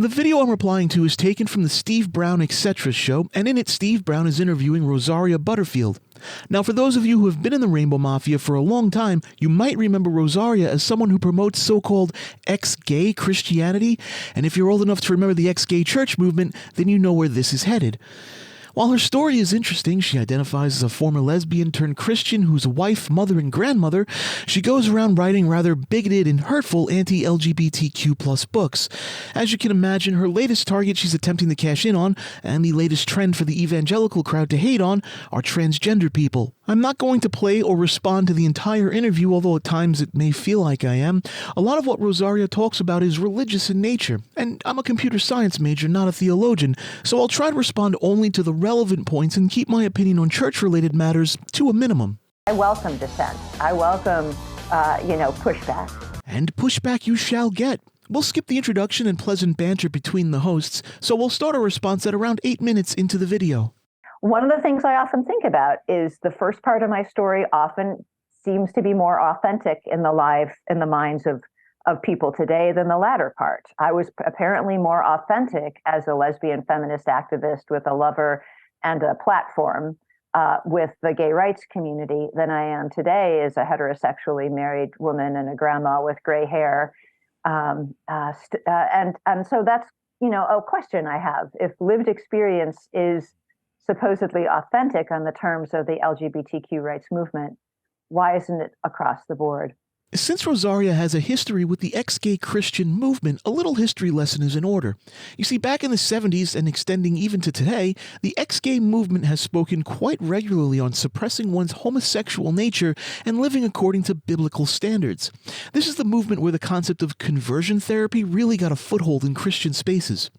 The video I'm replying to is taken from the Steve Brown Etc. show, and in it Steve Brown is interviewing Rosaria Butterfield. Now, for those of you who have been in the Rainbow Mafia for a long time, you might remember Rosaria as someone who promotes so-called ex-gay Christianity, and if you're old enough to remember the ex-gay church movement, then you know where this is headed. While her story is interesting, she identifies as a former lesbian turned Christian who's a wife, mother, and grandmother. She goes around writing rather bigoted and hurtful anti-LGBTQ+ books. As you can imagine, her latest target she's attempting to cash in on, and the latest trend for the evangelical crowd to hate on, are transgender people. I'm not going to play or respond to the entire interview, although at times it may feel like I am. A lot of what Rosaria talks about is religious in nature, and I'm a computer science major, not a theologian, so I'll try to respond only to the relevant points and keep my opinion on church-related matters to a minimum. I welcome dissent. I welcome, pushback. And pushback you shall get. We'll skip the introduction and pleasant banter between the hosts, so we'll start our response at around 8 minutes into the video. One of the things I often think about is the first part of my story often seems to be more authentic in the minds of people today than the latter part. I was apparently more authentic as a lesbian feminist activist with a lover and a platform with the gay rights community than I am today as a heterosexually married woman and a grandma with gray hair. And so that's, a question I have. If lived experience is supposedly authentic on the terms of the LGBTQ rights movement, why isn't it across the board? Since Rosaria has a history with the ex-gay Christian movement, a little history lesson is in order. You see, back in the 70s and extending even to today, the ex-gay movement has spoken quite regularly on suppressing one's homosexual nature and living according to biblical standards. This is the movement where the concept of conversion therapy really got a foothold in Christian spaces.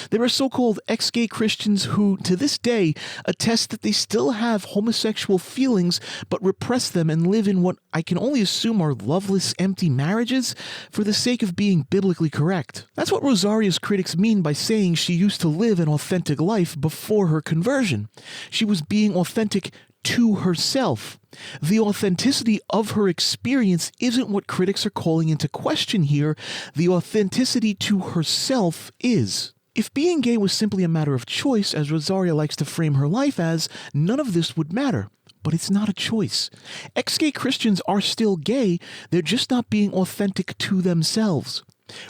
There are so-called ex-gay Christians who, to this day, attest that they still have homosexual feelings but repress them and live in what I can only assume are loveless, empty marriages for the sake of being biblically correct. That's what Rosaria's critics mean by saying she used to live an authentic life before her conversion. She was being authentic to herself. The authenticity of her experience isn't what critics are calling into question here. The authenticity to herself is. If being gay was simply a matter of choice, as Rosaria likes to frame her life as, none of this would matter. But it's not a choice. Ex-gay Christians are still gay, they're just not being authentic to themselves.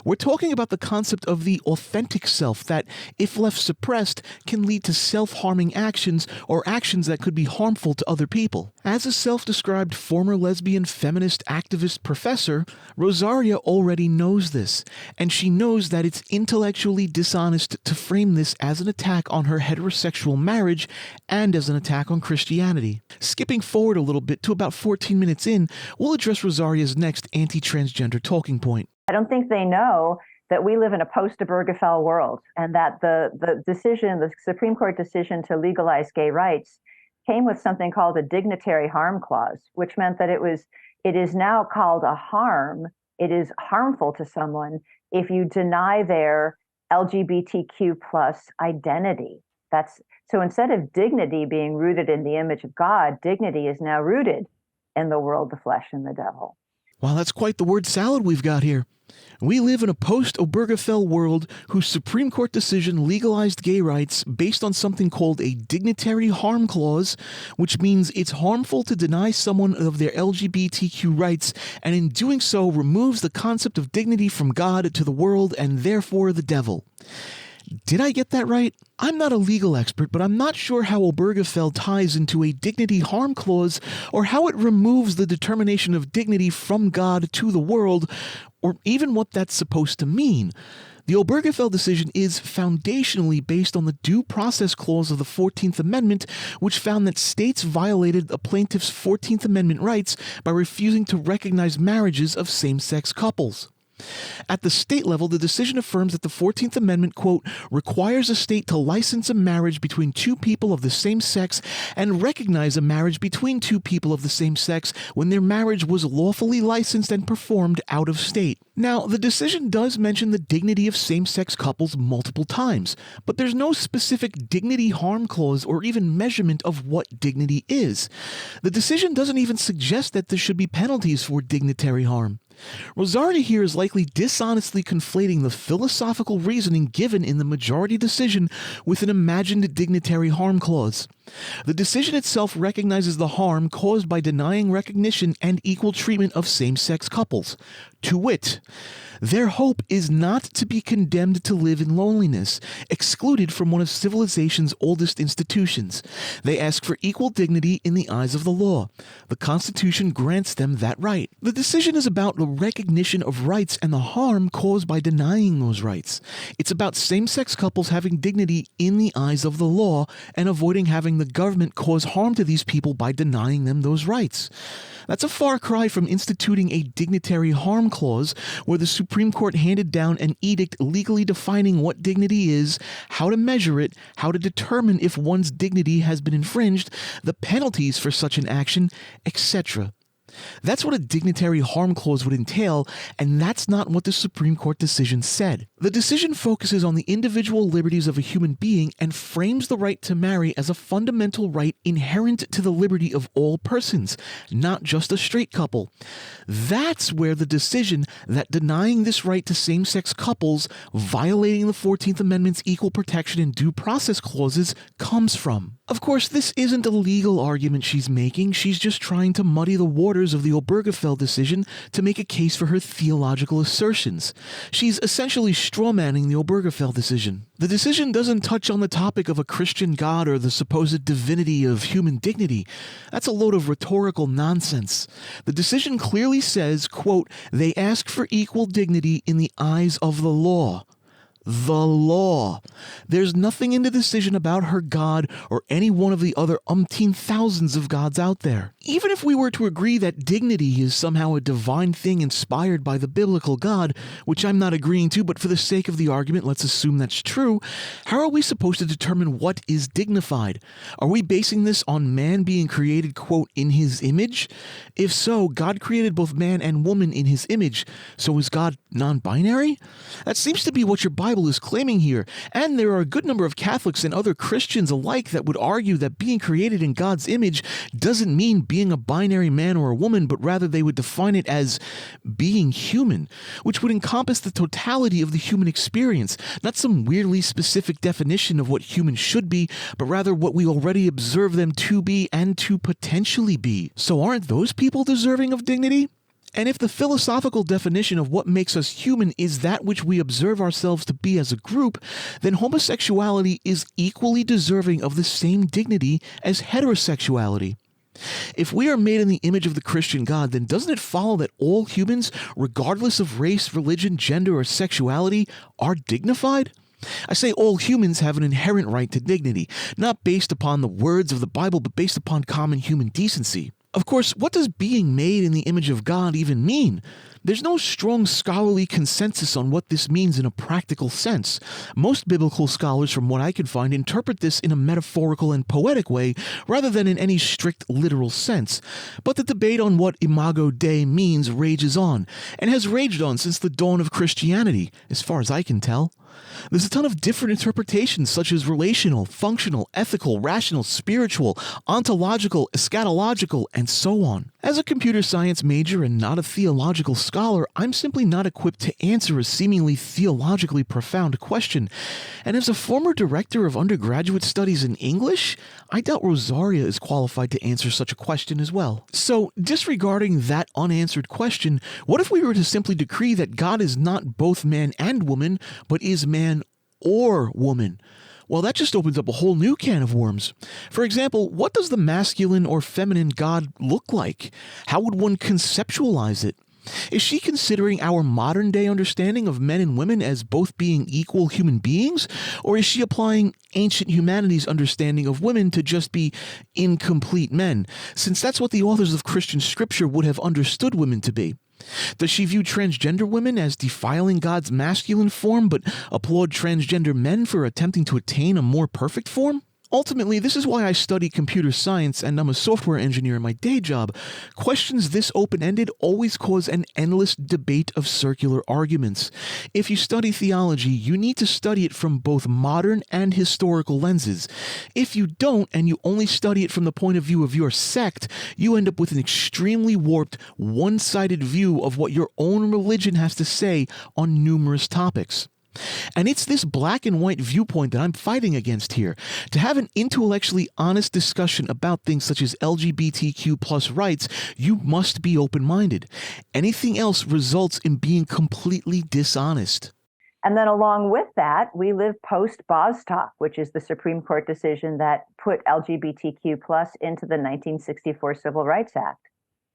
We're talking about the concept of the authentic self that, if left suppressed, can lead to self-harming actions or actions that could be harmful to other people. As a self-described former lesbian feminist activist professor, Rosaria already knows this, and she knows that it's intellectually dishonest to frame this as an attack on her heterosexual marriage and as an attack on Christianity. Skipping forward a little bit to about 14 minutes in, we'll address Rosaria's next anti-transgender talking point. I don't think they know that we live in a post-Obergefell world and that the Supreme Court decision to legalize gay rights came with something called a dignitary harm clause, which meant that it is now called a harm. It is harmful to someone if you deny their LGBTQ plus identity. So instead of dignity being rooted in the image of God, dignity is now rooted in the world, the flesh, and the devil. Wow, that's quite the word salad we've got here. We live in a post-Obergefell world whose Supreme Court decision legalized gay rights based on something called a dignitary harm clause, which means it's harmful to deny someone of their LGBTQ rights, and in doing so removes the concept of dignity from God to the world and therefore the devil. Did I get that right? I'm not a legal expert, but I'm not sure how Obergefell ties into a dignity harm clause or how it removes the determination of dignity from God to the world, or even what that's supposed to mean. The Obergefell decision is foundationally based on the Due Process Clause of the 14th Amendment, which found that states violated a plaintiff's 14th Amendment rights by refusing to recognize marriages of same-sex couples. At the state level, the decision affirms that the 14th Amendment, quote, requires a state to license a marriage between two people of the same sex and recognize a marriage between two people of the same sex when their marriage was lawfully licensed and performed out of state. Now, the decision does mention the dignity of same-sex couples multiple times, but there's no specific dignity harm clause or even measurement of what dignity is. The decision doesn't even suggest that there should be penalties for dignitary harm. Rosaria here is likely dishonestly conflating the philosophical reasoning given in the majority decision with an imagined dignitary harm clause. The decision itself recognizes the harm caused by denying recognition and equal treatment of same-sex couples. To wit, their hope is not to be condemned to live in loneliness, excluded from one of civilization's oldest institutions. They ask for equal dignity in the eyes of the law. The Constitution grants them that right. The decision is about the recognition of rights and the harm caused by denying those rights. It's about same-sex couples having dignity in the eyes of the law and avoiding having the government cause harm to these people by denying them those rights. That's a far cry from instituting a dignitary harm clause where the Supreme Court handed down an edict legally defining what dignity is, how to measure it, how to determine if one's dignity has been infringed, the penalties for such an action, etc. That's what a dignitary harm clause would entail, and that's not what the Supreme Court decision said. The decision focuses on the individual liberties of a human being and frames the right to marry as a fundamental right inherent to the liberty of all persons, not just a straight couple. That's where the decision that denying this right to same-sex couples, violating the 14th Amendment's equal protection and due process clauses, comes from. Of course, this isn't a legal argument she's making. She's just trying to muddy the waters of the Obergefell decision to make a case for her theological assertions. She's essentially strawmanning the Obergefell decision. The decision doesn't touch on the topic of a Christian God or the supposed divinity of human dignity. That's a load of rhetorical nonsense. The decision clearly says, quote, they ask for equal dignity in the eyes of the law. The law. There's nothing in the decision about her God or any one of the other umpteen thousands of gods out there. Even if we were to agree that dignity is somehow a divine thing inspired by the biblical God, which I'm not agreeing to, but for the sake of the argument, let's assume that's true, how are we supposed to determine what is dignified? Are we basing this on man being created, quote, in his image? If so, God created both man and woman in his image, so is God non-binary? That seems to be what your Bible is claiming here, and there are a good number of Catholics and other Christians alike that would argue that being created in God's image doesn't mean being a binary man or a woman, but rather they would define it as being human, which would encompass the totality of the human experience, not some weirdly specific definition of what humans should be, but rather what we already observe them to be and to potentially be. So aren't those people deserving of dignity? And if the philosophical definition of what makes us human is that which we observe ourselves to be as a group, then homosexuality is equally deserving of the same dignity as heterosexuality. If we are made in the image of the Christian God, then doesn't it follow that all humans, regardless of race, religion, gender, or sexuality, are dignified? I say all humans have an inherent right to dignity, not based upon the words of the Bible, but based upon common human decency. Of course, what does being made in the image of God even mean? There's no strong scholarly consensus on what this means in a practical sense. Most biblical scholars, from what I can find, interpret this in a metaphorical and poetic way rather than in any strict literal sense. But the debate on what imago Dei means rages on, and has raged on since the dawn of Christianity, as far as I can tell. There's a ton of different interpretations such as relational, functional, ethical, rational, spiritual, ontological, eschatological, and so on. As a computer science major and not a theological scholar, I'm simply not equipped to answer a seemingly theologically profound question. And as a former director of undergraduate studies in English, I doubt Rosaria is qualified to answer such a question as well. So, disregarding that unanswered question, what if we were to simply decree that God is not both man and woman, but is man or woman? Well, that just opens up a whole new can of worms. For example, what does the masculine or feminine God look like? How would one conceptualize it? Is she considering our modern-day understanding of men and women as both being equal human beings? Or is she applying ancient humanity's understanding of women to just be incomplete men, since that's what the authors of Christian scripture would have understood women to be? Does she view transgender women as defiling God's masculine form, but applaud transgender men for attempting to attain a more perfect form? Ultimately, this is why I study computer science and I'm a software engineer in my day job. Questions this open-ended always cause an endless debate of circular arguments. If you study theology, you need to study it from both modern and historical lenses. If you don't, and you only study it from the point of view of your sect, you end up with an extremely warped, one-sided view of what your own religion has to say on numerous topics. And it's this black and white viewpoint that I'm fighting against here. To have an intellectually honest discussion about things such as LGBTQ plus rights, you must be open-minded. Anything else results in being completely dishonest. And then along with that, we live post-Bostock, which is the Supreme Court decision that put LGBTQ plus into the 1964 Civil Rights Act.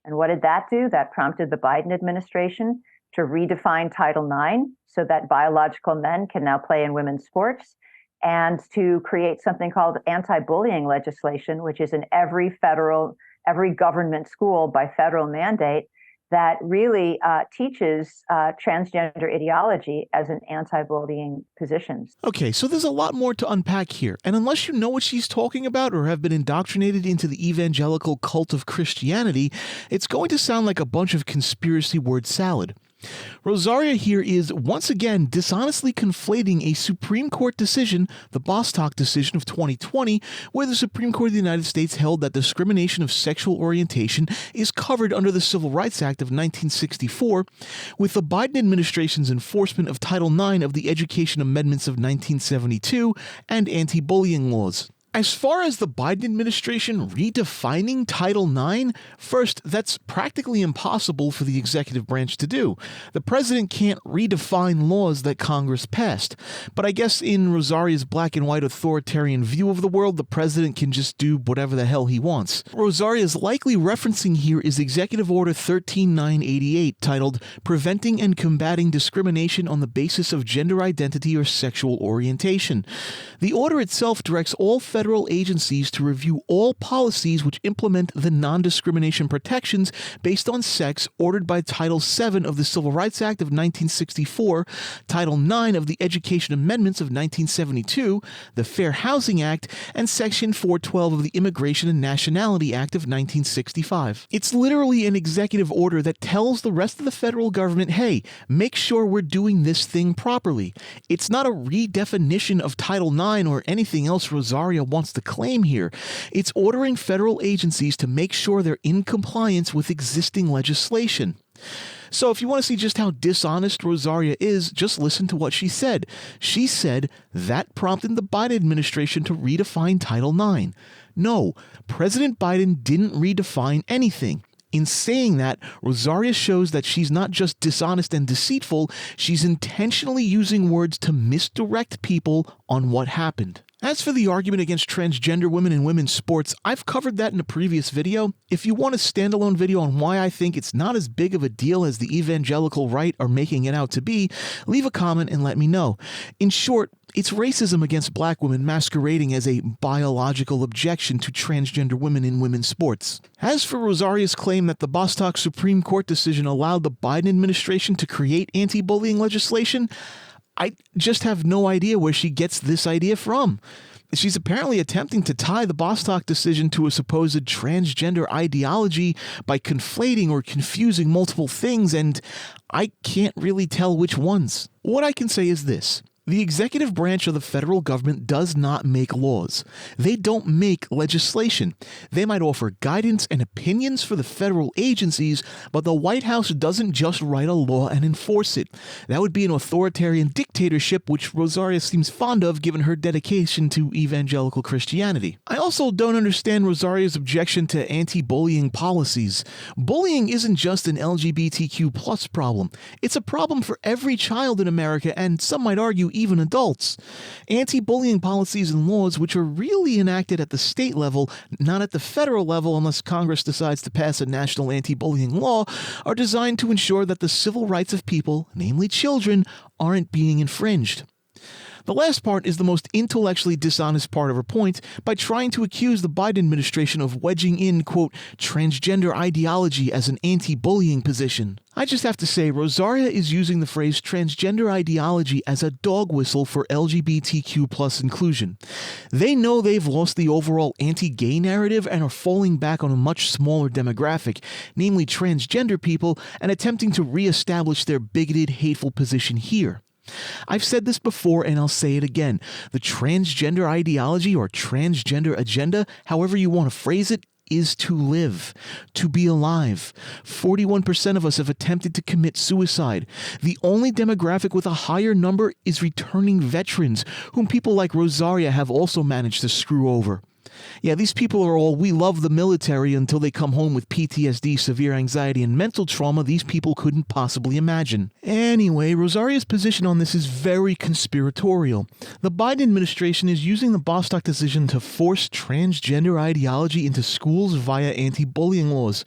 And what did that do? That prompted the Biden administration to redefine Title IX so that biological men can now play in women's sports, and to create something called anti-bullying legislation, which is in every government school by federal mandate, that really teaches transgender ideology as an anti-bullying position. Okay, so there's a lot more to unpack here, and unless you know what she's talking about or have been indoctrinated into the evangelical cult of Christianity, it's going to sound like a bunch of conspiracy word salad. Rosaria here is once again dishonestly conflating a Supreme Court decision, the Bostock decision of 2020, where the Supreme Court of the United States held that discrimination of sexual orientation is covered under the Civil Rights Act of 1964, with the Biden administration's enforcement of Title IX of the Education Amendments of 1972 and anti-bullying laws. As far as the Biden administration redefining Title IX, first, that's practically impossible for the executive branch to do. The president can't redefine laws that Congress passed. But I guess in Rosaria's black and white authoritarian view of the world, the president can just do whatever the hell he wants. Rosaria's likely referencing here is Executive Order 13988, titled Preventing and Combating Discrimination on the Basis of Gender Identity or Sexual Orientation. The order itself directs all federal agencies to review all policies which implement the non-discrimination protections based on sex ordered by Title VII of the Civil Rights Act of 1964, Title IX of the Education Amendments of 1972, the Fair Housing Act, and Section 412 of the Immigration and Nationality Act of 1965. It's literally an executive order that tells the rest of the federal government, hey, make sure we're doing this thing properly. It's not a redefinition of Title IX or anything else Rosaria wants to claim here. It's ordering federal agencies to make sure they're in compliance with existing legislation. So if you want to see just how dishonest Rosaria is, just listen to what she said. She said that prompted the Biden administration to redefine Title IX. No, President Biden didn't redefine anything. In saying that, Rosaria shows that she's not just dishonest and deceitful, she's intentionally using words to misdirect people on what happened. As for the argument against transgender women in women's sports, I've covered that in a previous video. If you want a standalone video on why I think it's not as big of a deal as the evangelical right are making it out to be, leave a comment and let me know. In short, it's racism against black women masquerading as a biological objection to transgender women in women's sports. As for Rosaria's claim that the Bostock Supreme Court decision allowed the Biden administration to create anti-bullying legislation, I just have no idea where she gets this idea from. She's apparently attempting to tie the Bostock decision to a supposed transgender ideology by conflating or confusing multiple things, and I can't really tell which ones. What I can say is this. The executive branch of the federal government does not make laws. They don't make legislation. They might offer guidance and opinions for the federal agencies, but the White House doesn't just write a law and enforce it. That would be an authoritarian dictatorship, which Rosaria seems fond of given her dedication to evangelical Christianity. I also don't understand Rosaria's objection to anti-bullying policies. Bullying isn't just an LGBTQ plus problem. It's a problem for every child in America, and some might argue even adults. Anti-bullying policies and laws, which are really enacted at the state level, not at the federal level unless Congress decides to pass a national anti-bullying law, are designed to ensure that the civil rights of people, namely children, aren't being infringed. The last part is the most intellectually dishonest part of her point by trying to accuse the Biden administration of wedging in, quote, transgender ideology as an anti-bullying position. I just have to say, Rosaria is using the phrase transgender ideology as a dog whistle for LGBTQ plus inclusion. They know they've lost the overall anti-gay narrative and are falling back on a much smaller demographic, namely transgender people, and attempting to re-establish their bigoted, hateful position here. I've said this before and I'll say it again. The transgender ideology or transgender agenda, however you want to phrase it, is to live, to be alive. 41% of us have attempted to commit suicide. The only demographic with a higher number is returning veterans, whom people like Rosaria have also managed to screw over. Yeah, these people are all, we love the military until they come home with PTSD, severe anxiety, and mental trauma these people couldn't possibly imagine. Anyway, Rosaria's position on this is very conspiratorial. The Biden administration is using the Bostock decision to force transgender ideology into schools via anti-bullying laws.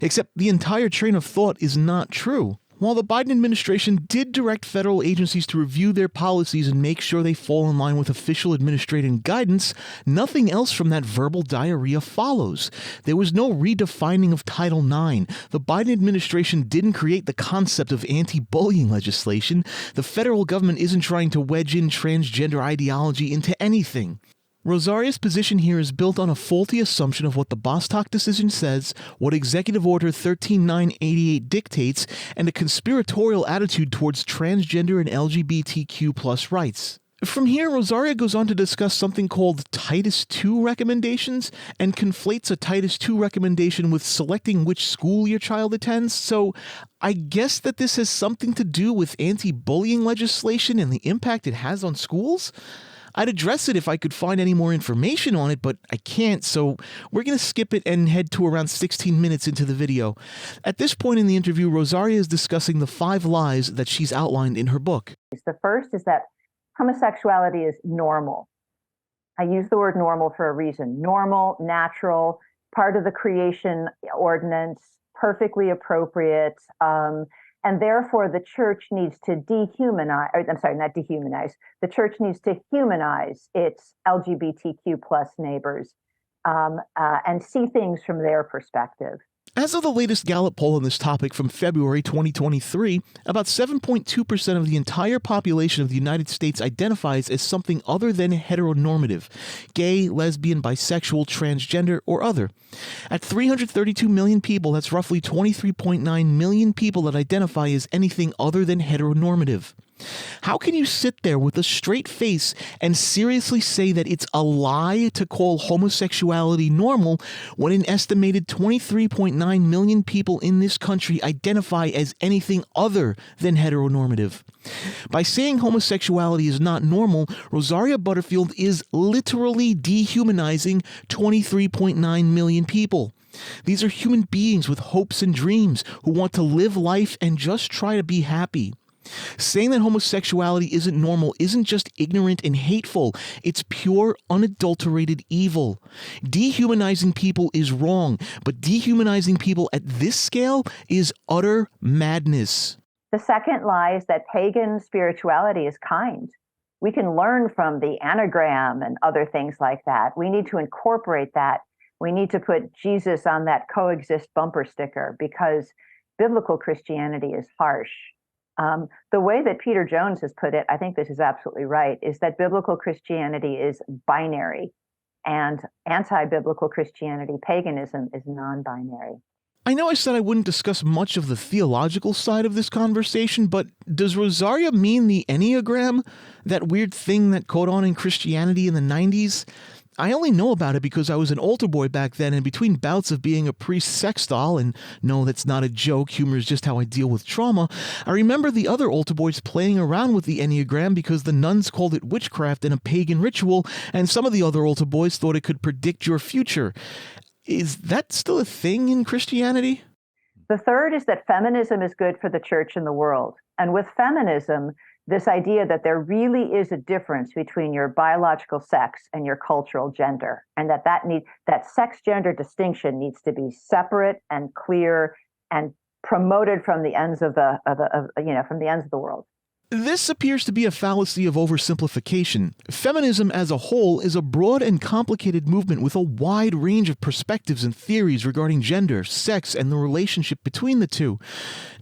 Except the entire train of thought is not true. While the Biden administration did direct federal agencies to review their policies and make sure they fall in line with official administrative guidance, nothing else from that verbal diarrhea follows. There was no redefining of Title IX. The Biden administration didn't create the concept of anti-bullying legislation. The federal government isn't trying to wedge in transgender ideology into anything. Rosaria's position here is built on a faulty assumption of what the Bostock decision says, what Executive Order 13988 dictates, and a conspiratorial attitude towards transgender and LGBTQ plus rights. From here, Rosaria goes on to discuss something called Titus II recommendations and conflates a Titus II recommendation with selecting which school your child attends. So I guess that this has something to do with anti-bullying legislation and the impact it has on schools? I'd address it if I could find any more information on it, but I can't, so we're going to skip it and head to around 16 minutes into the video. At this point in the interview, Rosaria is discussing the 5 lies that she's outlined in her book. The first is that homosexuality is normal. I use the word normal for a reason. Normal, natural, part of the creation ordinance, perfectly appropriate, and therefore, the church needs to the church needs to humanize its LGBTQ plus neighbors and see things from their perspective. As of the latest Gallup poll on this topic from February 2023, about 7.2% of the entire population of the United States identifies as something other than heteronormative, gay, lesbian, bisexual, transgender, or other. At 332 million people, that's roughly 23.9 million people that identify as anything other than heteronormative. How can you sit there with a straight face and seriously say that it's a lie to call homosexuality normal when an estimated 23.9 million people in this country identify as anything other than heteronormative? By saying homosexuality is not normal, Rosaria Butterfield is literally dehumanizing 23.9 million people. These are human beings with hopes and dreams who want to live life and just try to be happy. Saying that homosexuality isn't normal isn't just ignorant and hateful, it's pure, unadulterated evil. Dehumanizing people is wrong, but dehumanizing people at this scale is utter madness. The second lie is that pagan spirituality is kind. We can learn from the anagram and other things like that. We need to incorporate that. We need to put Jesus on that coexist bumper sticker because biblical Christianity is harsh. The way that Peter Jones has put it, I think this is absolutely right, is that biblical Christianity is binary and anti-biblical Christianity, paganism, is non-binary. I know I said I wouldn't discuss much of the theological side of this conversation, but does Rosaria mean the Enneagram? That weird thing that caught on in Christianity in the 90s? I only know about it because I was an altar boy back then, and between bouts of being a priest sex doll, and no, that's not a joke, humor is just how I deal with trauma, I remember the other altar boys playing around with the Enneagram because the nuns called it witchcraft and a pagan ritual, and some of the other altar boys thought it could predict your future. Is that still a thing in Christianity? The third is that feminism is good for the church and the world. And with feminism, this idea that there really is a difference between your biological sex and your cultural gender, and that sex-gender distinction needs to be separate and clear and promoted from the ends of the world. This appears to be a fallacy of oversimplification. Feminism as a whole is a broad and complicated movement with a wide range of perspectives and theories regarding gender, sex, and the relationship between the two.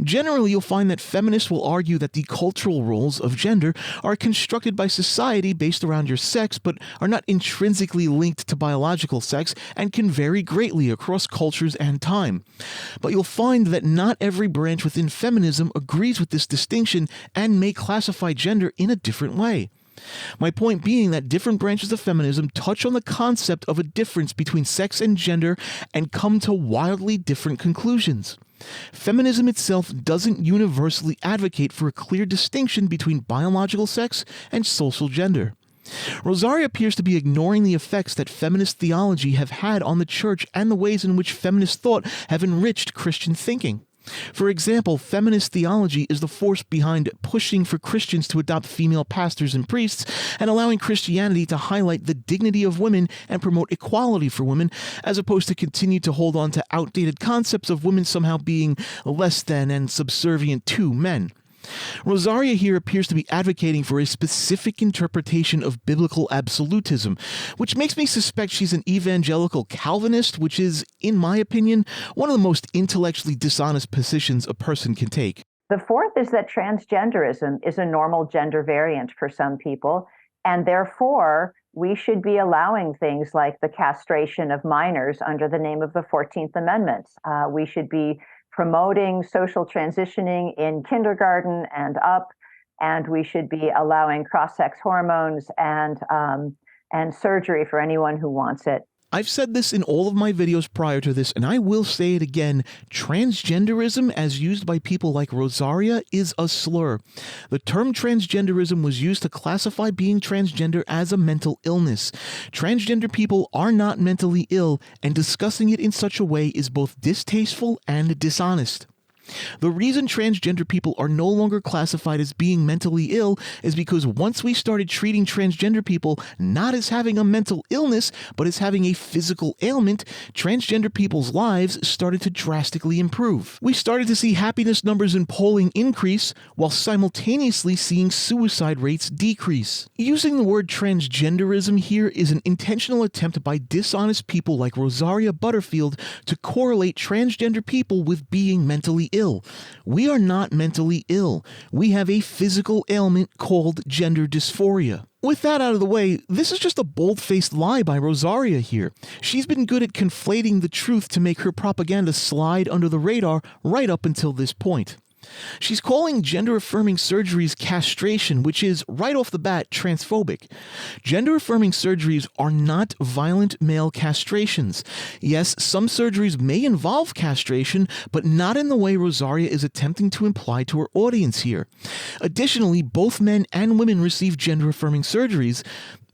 Generally, you'll find that feminists will argue that the cultural roles of gender are constructed by society based around your sex, but are not intrinsically linked to biological sex and can vary greatly across cultures and time. But you'll find that not every branch within feminism agrees with this distinction and may classify gender in a different way. My point being that different branches of feminism touch on the concept of a difference between sex and gender and come to wildly different conclusions. Feminism itself doesn't universally advocate for a clear distinction between biological sex and social gender. Rosaria appears to be ignoring the effects that feminist theology have had on the church and the ways in which feminist thought have enriched Christian thinking. For example, feminist theology is the force behind pushing for Christians to adopt female pastors and priests and allowing Christianity to highlight the dignity of women and promote equality for women, as opposed to continue to hold on to outdated concepts of women somehow being less than and subservient to men. Rosaria here appears to be advocating for a specific interpretation of biblical absolutism, which makes me suspect she's an evangelical Calvinist, which is, in my opinion, one of the most intellectually dishonest positions a person can take. The fourth is that transgenderism is a normal gender variant for some people, and therefore we should be allowing things like the castration of minors under the name of the 14th Amendment. We should be promoting social transitioning in kindergarten and up, and we should be allowing cross-sex hormones and surgery for anyone who wants it. I've said this in all of my videos prior to this, and I will say it again. Transgenderism, as used by people like Rosaria, is a slur. The term transgenderism was used to classify being transgender as a mental illness. Transgender people are not mentally ill, and discussing it in such a way is both distasteful and dishonest. The reason transgender people are no longer classified as being mentally ill is because once we started treating transgender people not as having a mental illness, but as having a physical ailment, transgender people's lives started to drastically improve. We started to see happiness numbers in polling increase, while simultaneously seeing suicide rates decrease. Using the word transgenderism here is an intentional attempt by dishonest people like Rosaria Butterfield to correlate transgender people with being mentally ill. We are not mentally ill. We have a physical ailment called gender dysphoria. With that out of the way, this is just a bold-faced lie by Rosaria here. She's been good at conflating the truth to make her propaganda slide under the radar right up until this point. She's calling gender-affirming surgeries castration, which is, right off the bat, transphobic. Gender-affirming surgeries are not violent male castrations. Yes, some surgeries may involve castration, but not in the way Rosaria is attempting to imply to her audience here. Additionally, both men and women receive gender-affirming surgeries,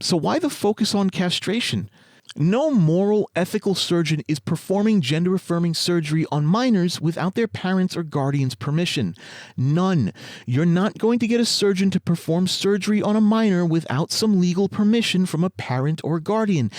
so why the focus on castration? No moral, ethical surgeon is performing gender-affirming surgery on minors without their parents' or guardians' permission. None. You're not going to get a surgeon to perform surgery on a minor without some legal permission from a parent or guardian.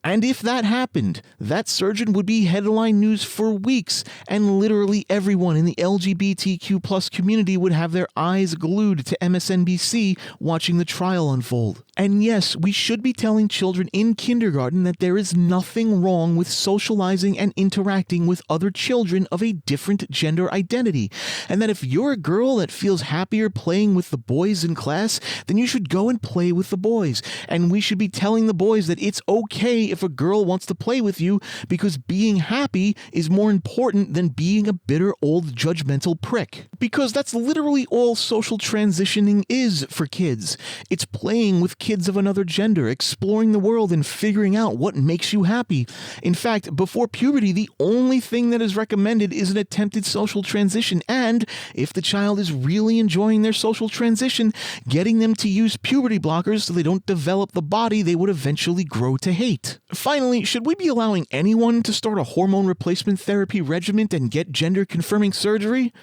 And if that happened, that surgeon would be headline news for weeks, and literally everyone in the LGBTQ+ community would have their eyes glued to MSNBC watching the trial unfold. And yes, we should be telling children in kindergarten that there is nothing wrong with socializing and interacting with other children of a different gender identity, and that if you're a girl that feels happier playing with the boys in class, then you should go and play with the boys. And we should be telling the boys that it's okay if a girl wants to play with you, because being happy is more important than being a bitter old judgmental prick. Because that's literally all social transitioning is for kids. It's playing with kids of another gender, exploring the world and figuring out what makes you happy. In fact, before puberty, the only thing that is recommended is an attempted social transition, and if the child is really enjoying their social transition, getting them to use puberty blockers so they don't develop the body they would eventually grow to hate. Finally, should we be allowing anyone to start a hormone replacement therapy regimen and get gender-confirming surgery?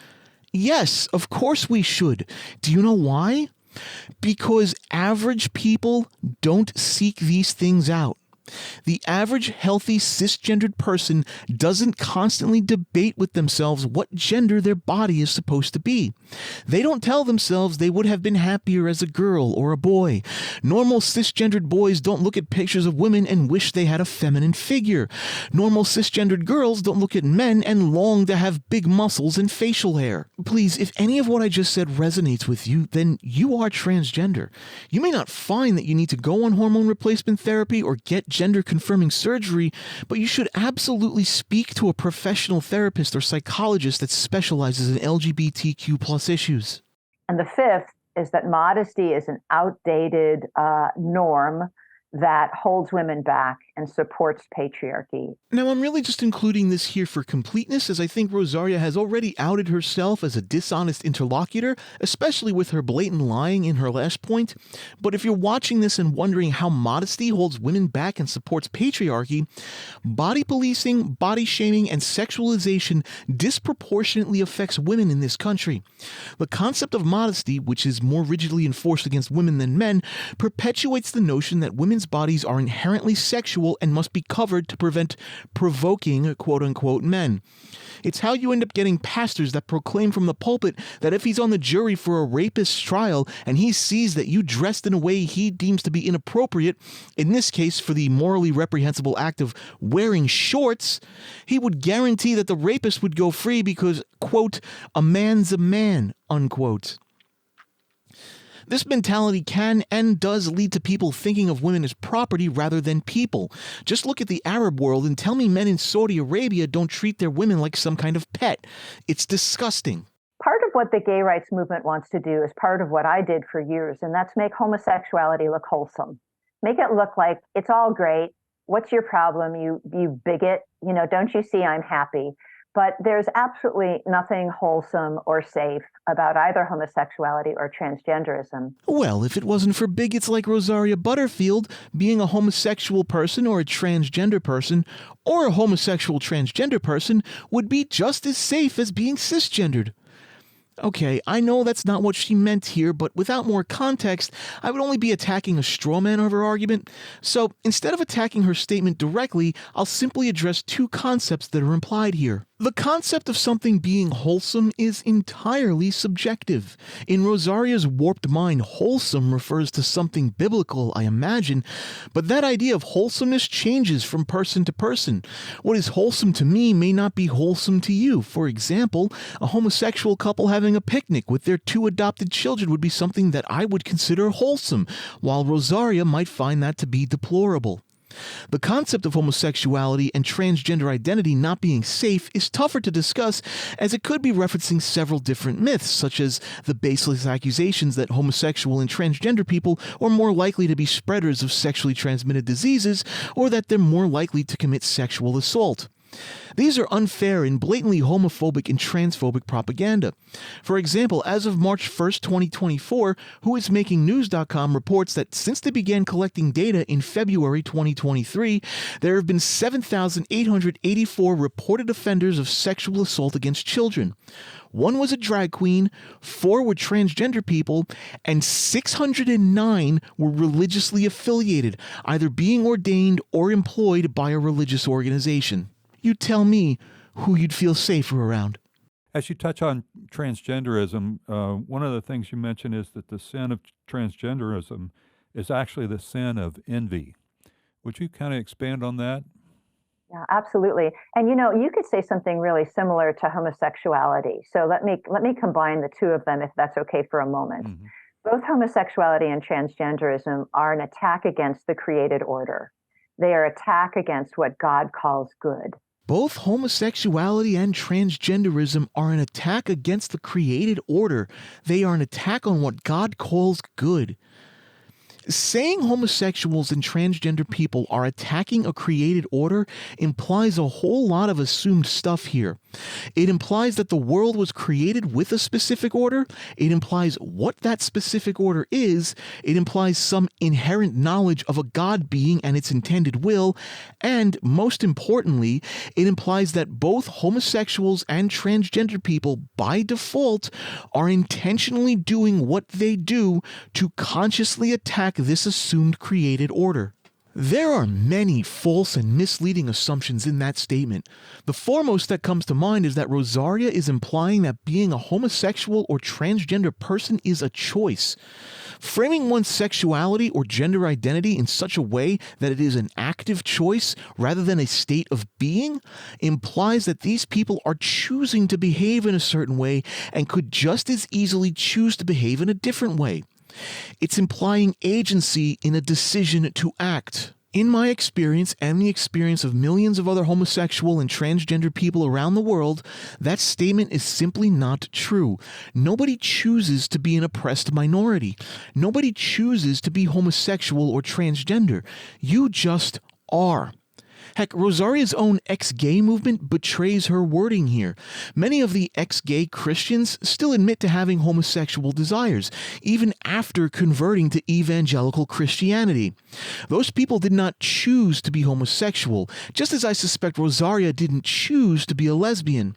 Yes, of course we should. Do you know why? Because average people don't seek these things out. The average healthy cisgendered person doesn't constantly debate with themselves what gender their body is supposed to be. They don't tell themselves they would have been happier as a girl or a boy. Normal cisgendered boys don't look at pictures of women and wish they had a feminine figure. Normal cisgendered girls don't look at men and long to have big muscles and facial hair. Please, if any of what I just said resonates with you, then you are transgender. You may not find that you need to go on hormone replacement therapy or get gender-confirming surgery, but you should absolutely speak to a professional therapist or psychologist that specializes in LGBTQ plus issues. And the fifth is that modesty is an outdated norm that holds women back and supports patriarchy. Now, I'm really just including this here for completeness, as I think Rosaria has already outed herself as a dishonest interlocutor, especially with her blatant lying in her last point. But if you're watching this and wondering how modesty holds women back and supports patriarchy, body policing, body shaming, and sexualization disproportionately affects women in this country. The concept of modesty, which is more rigidly enforced against women than men, perpetuates the notion that women's bodies are inherently sexual and must be covered to prevent provoking quote-unquote men. It's how you end up getting pastors that proclaim from the pulpit that if he's on the jury for a rapist's trial and he sees that you dressed in a way he deems to be inappropriate, in this case for the morally reprehensible act of wearing shorts, he would guarantee that the rapist would go free because, quote, a man's a man, unquote. This mentality can and does lead to people thinking of women as property rather than people. Just look at the Arab world and tell me men in Saudi Arabia don't treat their women like some kind of pet. It's disgusting. Part of what the gay rights movement wants to do is part of what I did for years, and that's make homosexuality look wholesome. Make it look like it's all great. What's your problem, you bigot? Don't you see I'm happy? But there's absolutely nothing wholesome or safe about either homosexuality or transgenderism. Well, if it wasn't for bigots like Rosaria Butterfield, being a homosexual person or a transgender person, or a homosexual transgender person, would be just as safe as being cisgendered. Okay, I know that's not what she meant here, but without more context, I would only be attacking a straw man of her argument. So instead of attacking her statement directly, I'll simply address two concepts that are implied here. The concept of something being wholesome is entirely subjective. In Rosaria's warped mind, wholesome refers to something biblical, I imagine, but that idea of wholesomeness changes from person to person. What is wholesome to me may not be wholesome to you. For example, a homosexual couple having a picnic with their 2 adopted children would be something that I would consider wholesome, while Rosaria might find that to be deplorable. The concept of homosexuality and transgender identity not being safe is tougher to discuss, as it could be referencing several different myths, such as the baseless accusations that homosexual and transgender people are more likely to be spreaders of sexually transmitted diseases, or that they're more likely to commit sexual assault. These are unfair and blatantly homophobic and transphobic propaganda. For example, as of March 1st, 2024, WhoIsMakingNews.com reports that since they began collecting data in February 2023, there have been 7,884 reported offenders of sexual assault against children. 1 was a drag queen, 4 were transgender people, and 609 were religiously affiliated, either being ordained or employed by a religious organization. You tell me who you'd feel safer around. As you touch on transgenderism, one of the things you mentioned is that the sin of transgenderism is actually the sin of envy. Would you kind of expand on that? Yeah, absolutely. And you could say something really similar to homosexuality. So let me combine the two of them, if that's okay for a moment. Mm-hmm. Both homosexuality and transgenderism are an attack against the created order. They are an attack against what God calls good. Both homosexuality and transgenderism are an attack against the created order. They are an attack on what God calls good. Saying homosexuals and transgender people are attacking a created order implies a whole lot of assumed stuff here. It implies that the world was created with a specific order. It implies what that specific order is. It implies some inherent knowledge of a God being and its intended will. And most importantly, it implies that both homosexuals and transgender people, by default, are intentionally doing what they do to consciously attack this assumed created order. There are many false and misleading assumptions in that statement. The foremost that comes to mind is that Rosaria is implying that being a homosexual or transgender person is a choice. Framing one's sexuality or gender identity in such a way that it is an active choice rather than a state of being implies that these people are choosing to behave in a certain way and could just as easily choose to behave in a different way. It's implying agency in a decision to act. In my experience and the experience of millions of other homosexual and transgender people around the world, that statement is simply not true. Nobody chooses to be an oppressed minority. Nobody chooses to be homosexual or transgender. You just are. Heck, Rosaria's own ex-gay movement betrays her wording here. Many of the ex-gay Christians still admit to having homosexual desires, even after converting to evangelical Christianity. Those people did not choose to be homosexual, just as I suspect Rosaria didn't choose to be a lesbian.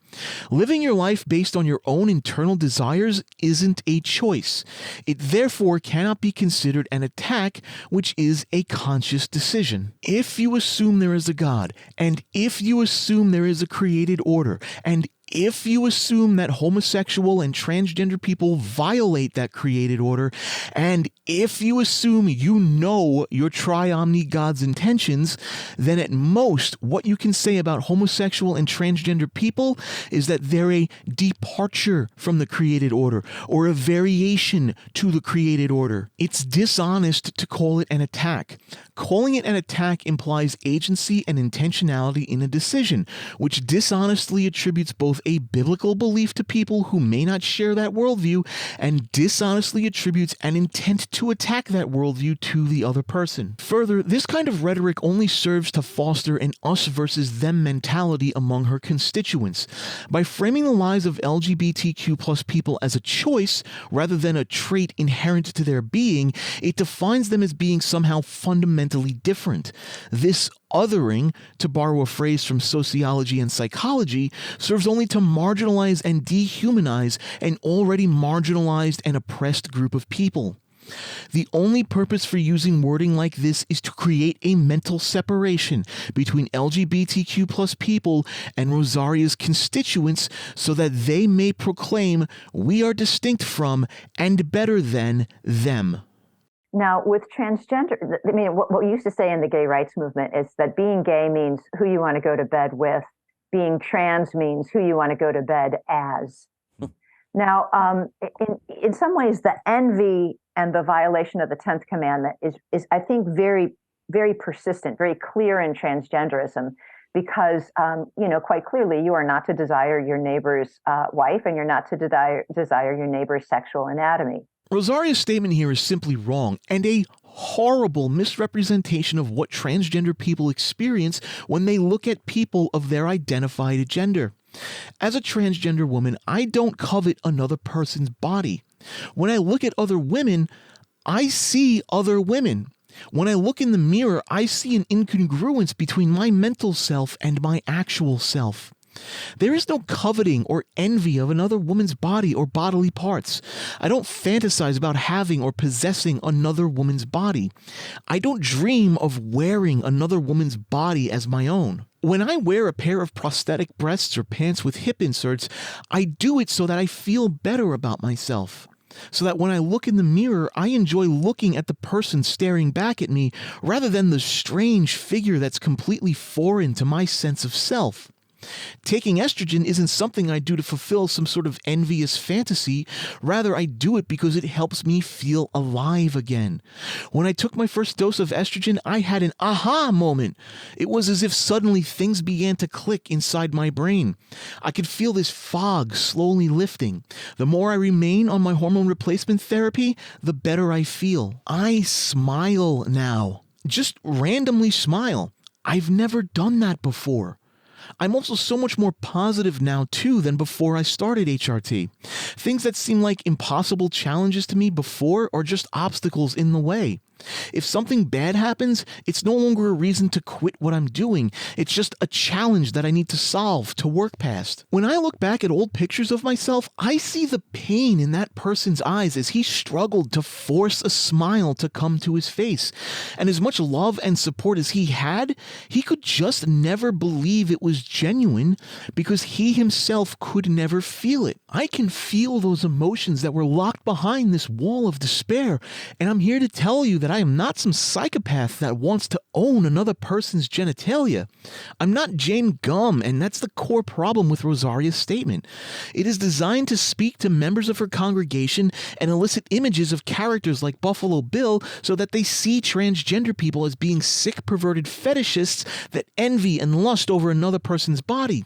Living your life based on your own internal desires isn't a choice. It therefore cannot be considered an attack, which is a conscious decision. If you assume there is a God, and if you assume there is a created order, and if you assume that homosexual and transgender people violate that created order, and if you assume you know your tri-omni God's intentions, then at most what you can say about homosexual and transgender people is that they're a departure from the created order, or a variation to the created order. It's dishonest to call it an attack. Calling it an attack implies agency and intentionality in a decision, which dishonestly attributes both a biblical belief to people who may not share that worldview and dishonestly attributes an intent to attack that worldview to the other person. Further, this kind of rhetoric only serves to foster an us versus them mentality among her constituents. By framing the lives of LGBTQ plus people as a choice rather than a trait inherent to their being, it defines them as being somehow fundamentally different. This othering, to borrow a phrase from sociology and psychology, serves only to marginalize and dehumanize an already marginalized and oppressed group of people. The only purpose for using wording like this is to create a mental separation between LGBTQ plus people and Rosaria's constituents so that they may proclaim we are distinct from and better than them. Now, with transgender, I mean, what we used to say in the gay rights movement is that being gay means who you want to go to bed with. Being trans means who you want to go to bed as. Now, in some ways, the envy and the violation of the 10th commandment is I think, very, very persistent, very clear in transgenderism, because, quite clearly, you are not to desire your neighbor's wife, and you're not to desire your neighbor's sexual anatomy. Rosaria's statement here is simply wrong and a horrible misrepresentation of what transgender people experience when they look at people of their identified gender. As a transgender woman, I don't covet another person's body. When I look at other women, I see other women. When I look in the mirror, I see an incongruence between my mental self and my actual self. There is no coveting or envy of another woman's body or bodily parts. I don't fantasize about having or possessing another woman's body. I don't dream of wearing another woman's body as my own. When I wear a pair of prosthetic breasts or pants with hip inserts, I do it so that I feel better about myself. So that when I look in the mirror, I enjoy looking at the person staring back at me rather than the strange figure that's completely foreign to my sense of self. Taking estrogen isn't something I do to fulfill some sort of envious fantasy. Rather, I do it because it helps me feel alive again. When I took my first dose of estrogen, I had an aha moment. It was as if suddenly things began to click inside my brain. I could feel this fog slowly lifting. The more I remain on my hormone replacement therapy, the better I feel. I smile now. Just randomly smile. I've never done that before. I'm also so much more positive now, too, than before I started HRT. Things that seemed like impossible challenges to me before are just obstacles in the way. If something bad happens, it's no longer a reason to quit what I'm doing. It's just a challenge that I need to solve, to work past. When I look back at old pictures of myself, I see the pain in that person's eyes as he struggled to force a smile to come to his face. And as much love and support as he had, he could just never believe it was genuine because he himself could never feel it. I can feel those emotions that were locked behind this wall of despair, and I'm here to tell you that I am not some psychopath that wants to own another person's genitalia. I'm not Jane Gum, and that's the core problem with Rosaria's statement. It is designed to speak to members of her congregation and elicit images of characters like Buffalo Bill so that they see transgender people as being sick, perverted fetishists that envy and lust over another person's body,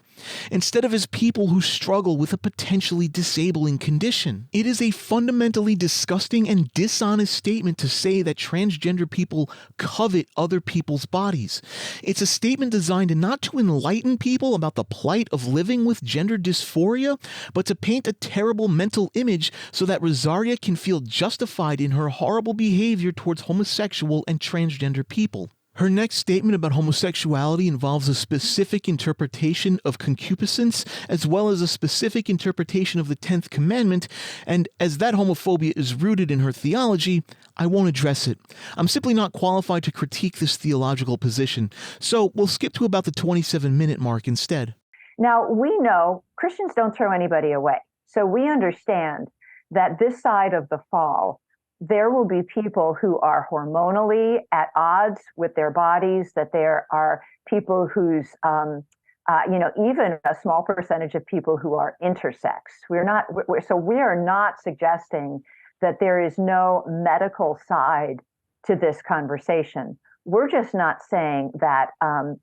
instead of as people who struggle with a potentially disabling condition. It is a fundamentally disgusting and dishonest statement to say that transgender people covet other people's bodies. It's a statement designed not to enlighten people about the plight of living with gender dysphoria, but to paint a terrible mental image so that Rosaria can feel justified in her horrible behavior towards homosexual and transgender people. Her next statement about homosexuality involves a specific interpretation of concupiscence as well as a specific interpretation of the 10th commandment, and as that homophobia is rooted in her theology, I won't address it. I'm simply not qualified to critique this theological position, so we'll skip to about the 27-minute mark instead. Now, we know Christians don't throw anybody away, so we understand that this side of the fall, there will be people who are hormonally at odds with their bodies, that there are people who's, even a small percentage of people who are intersex. We are not suggesting that there is no medical side to this conversation. We're just not saying that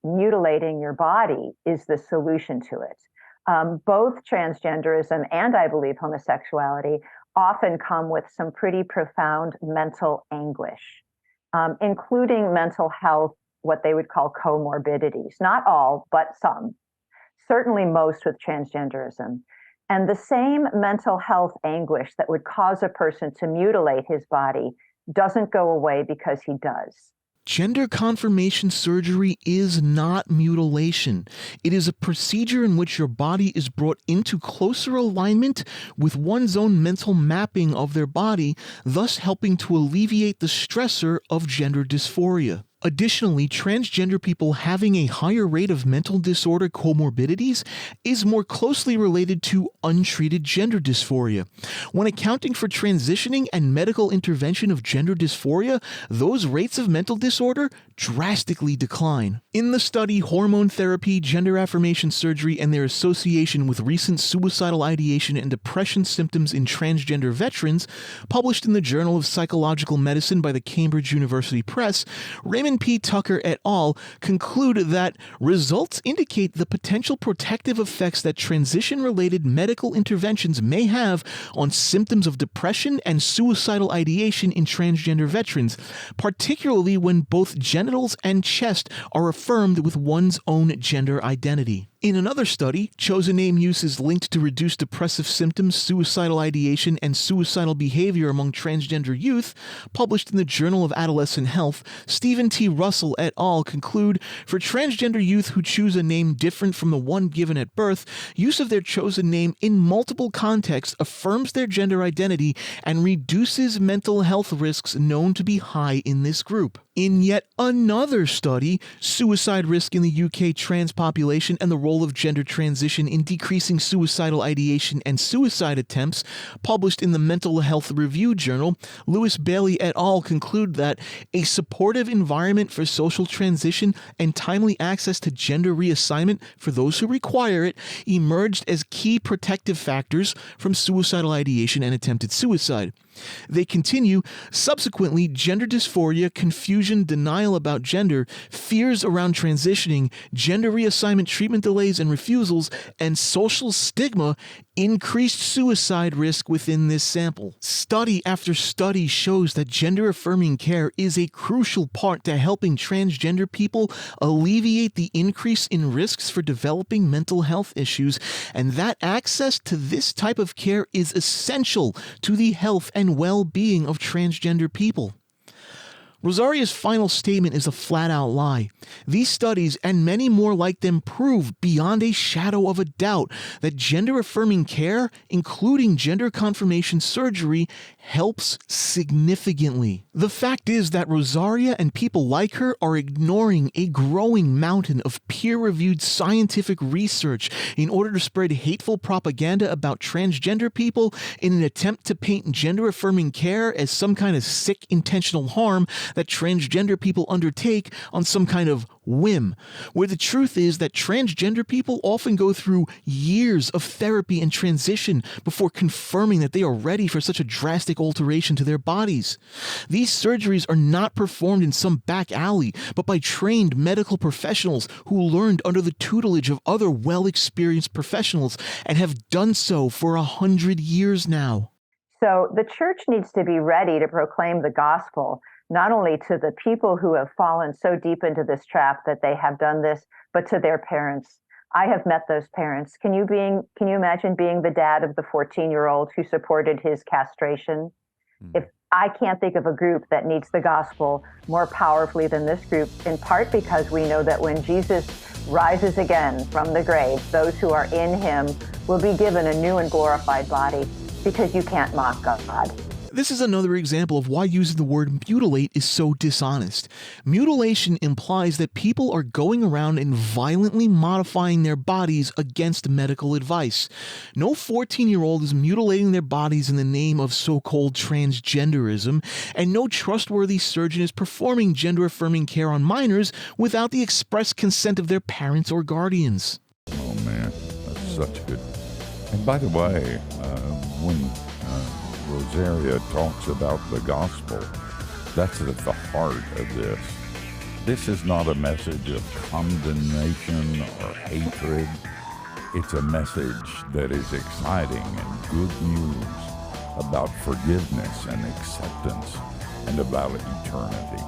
mutilating your body is the solution to it. Both transgenderism and, I believe, homosexuality often come with some pretty profound mental anguish, including mental health, what they would call comorbidities. Not all, but some. Certainly most with transgenderism. And the same mental health anguish that would cause a person to mutilate his body doesn't go away because he does. Gender confirmation surgery is not mutilation. It is a procedure in which your body is brought into closer alignment with one's own mental mapping of their body, thus helping to alleviate the stressor of gender dysphoria. Additionally, transgender people having a higher rate of mental disorder comorbidities is more closely related to untreated gender dysphoria. When accounting for transitioning and medical intervention of gender dysphoria, those rates of mental disorder drastically decline. In the study Hormone Therapy, Gender Affirmation Surgery, and Their Association with Recent Suicidal Ideation and Depression Symptoms in Transgender Veterans, published in the Journal of Psychological Medicine by the Cambridge University Press, Raymond P. Tucker et al. Conclude that results indicate the potential protective effects that transition-related medical interventions may have on symptoms of depression and suicidal ideation in transgender veterans, particularly when both genitals and chest are affirmed with one's own gender identity. In another study, chosen name use is linked to reduced depressive symptoms, suicidal ideation, and suicidal behavior among transgender youth, published in the Journal of Adolescent Health. Stephen T. Russell et al. Conclude, for transgender youth who choose a name different from the one given at birth, use of their chosen name in multiple contexts affirms their gender identity and reduces mental health risks known to be high in this group. In yet another study, suicide risk in the UK trans population and the role of gender transition in decreasing suicidal ideation and suicide attempts, published in the Mental Health Review Journal, Lewis Bailey et al. Conclude that a supportive environment for social transition and timely access to gender reassignment for those who require it emerged as key protective factors from suicidal ideation and attempted suicide. They continue, subsequently, gender dysphoria, confusion, denial about gender, fears around transitioning, gender reassignment treatment delays and refusals, and social stigma increased suicide risk within this sample. Study after study shows that gender-affirming care is a crucial part to helping transgender people alleviate the increase in risks for developing mental health issues, and that access to this type of care is essential to the health and well-being of transgender people. Rosaria's final statement is a flat-out lie. These studies, and many more like them, prove beyond a shadow of a doubt that gender-affirming care, including gender confirmation surgery, helps significantly. The fact is that Rosaria and people like her are ignoring a growing mountain of peer-reviewed scientific research in order to spread hateful propaganda about transgender people in an attempt to paint gender-affirming care as some kind of sick intentional harm that transgender people undertake on some kind of whim, where the truth is that transgender people often go through years of therapy and transition before confirming that they are ready for such a drastic alteration to their bodies. These surgeries are not performed in some back alley, but by trained medical professionals who learned under the tutelage of other well-experienced professionals and have done so for 100 years now. So the church needs to be ready to proclaim the gospel, not only to the people who have fallen so deep into this trap that they have done this, but to their parents. I have met those parents. Can you imagine being the dad of the 14-year-old who supported his castration? If I can't think of a group that needs the gospel more powerfully than this group, in part because we know that when Jesus rises again from the grave, those who are in him will be given a new and glorified body, because you can't mock God. This is another example of why using the word mutilate is so dishonest. Mutilation implies that people are going around and violently modifying their bodies against medical advice. No 14-year-old is mutilating their bodies in the name of so-called transgenderism, and no trustworthy surgeon is performing gender-affirming care on minors without the express consent of their parents or guardians. Oh man, that's such good. And by the way, when Rosaria talks about the gospel, that's at the heart of this. This is not a message of condemnation or hatred. It's a message that is exciting and good news about forgiveness and acceptance and about eternity.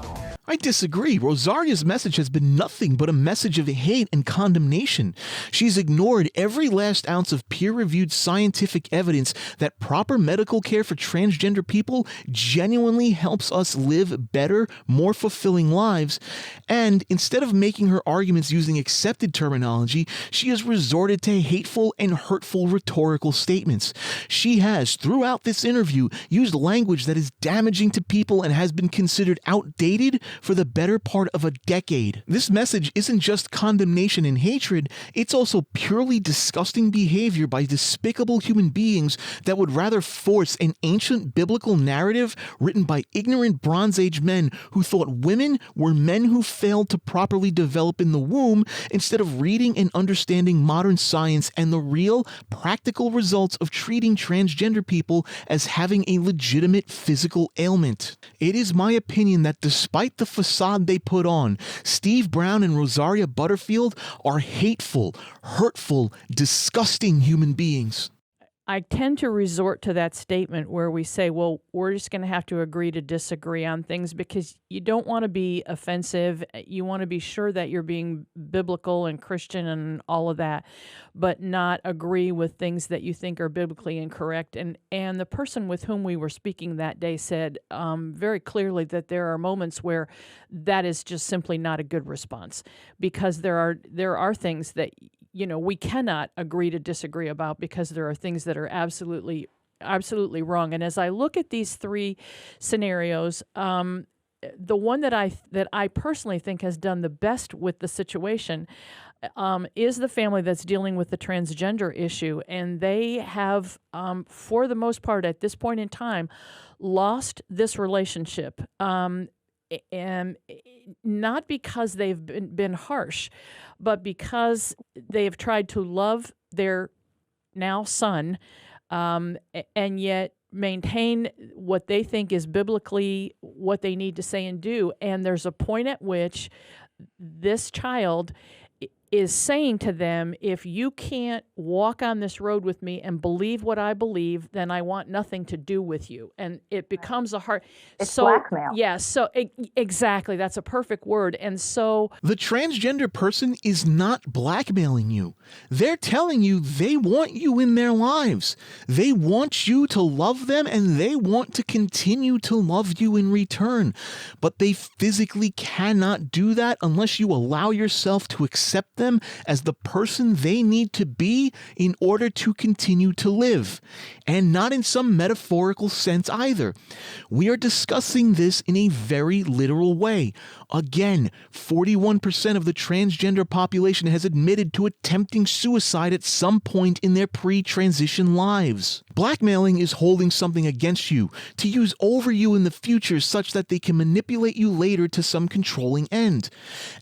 I disagree. Rosaria's message has been nothing but a message of hate and condemnation. She's ignored every last ounce of peer-reviewed scientific evidence that proper medical care for transgender people genuinely helps us live better, more fulfilling lives. And instead of making her arguments using accepted terminology, she has resorted to hateful and hurtful rhetorical statements. She has, throughout this interview, used language that is damaging to people and has been considered outdated for the better part of a decade. This message isn't just condemnation and hatred, it's also purely disgusting behavior by despicable human beings that would rather force an ancient biblical narrative written by ignorant Bronze Age men who thought women were men who failed to properly develop in the womb, instead of reading and understanding modern science and the real, practical results of treating transgender people as having a legitimate physical ailment. It is my opinion that despite the facade they put on, Steve Brown and Rosaria Butterfield are hateful, hurtful, disgusting human beings. I tend to resort to that statement where we say, well, we're just going to have to agree to disagree on things, because you don't want to be offensive. You want to be sure that you're being biblical and Christian and all of that, but not agree with things that you think are biblically incorrect. And the person with whom we were speaking that day said very clearly that there are moments where that is just simply not a good response, because there are things that we cannot agree to disagree about, because there are things that are absolutely wrong. And as I look at these three scenarios, the one that I personally think has done the best with the situation is the family that's dealing with the transgender issue. And they have, for the most part at this point in time, lost this relationship. And not because they've been harsh, but because they have tried to love their now son, and yet maintain what they think is biblically what they need to say and do. And there's a point at which this child is saying to them, if you can't walk on this road with me and believe what I believe, then I want nothing to do with you. And it becomes a hard... It's blackmail. Yeah, so exactly. That's a perfect word. And so... The transgender person is not blackmailing you. They're telling you they want you in their lives. They want you to love them, and they want to continue to love you in return. But they physically cannot do that unless you allow yourself to accept them as the person they need to be in order to continue to live. And not in some metaphorical sense either. We are discussing this in a very literal way. Again, 41% of the transgender population has admitted to attempting suicide at some point in their pre-transition lives. Blackmailing is holding something against you to use over you in the future such that they can manipulate you later to some controlling end.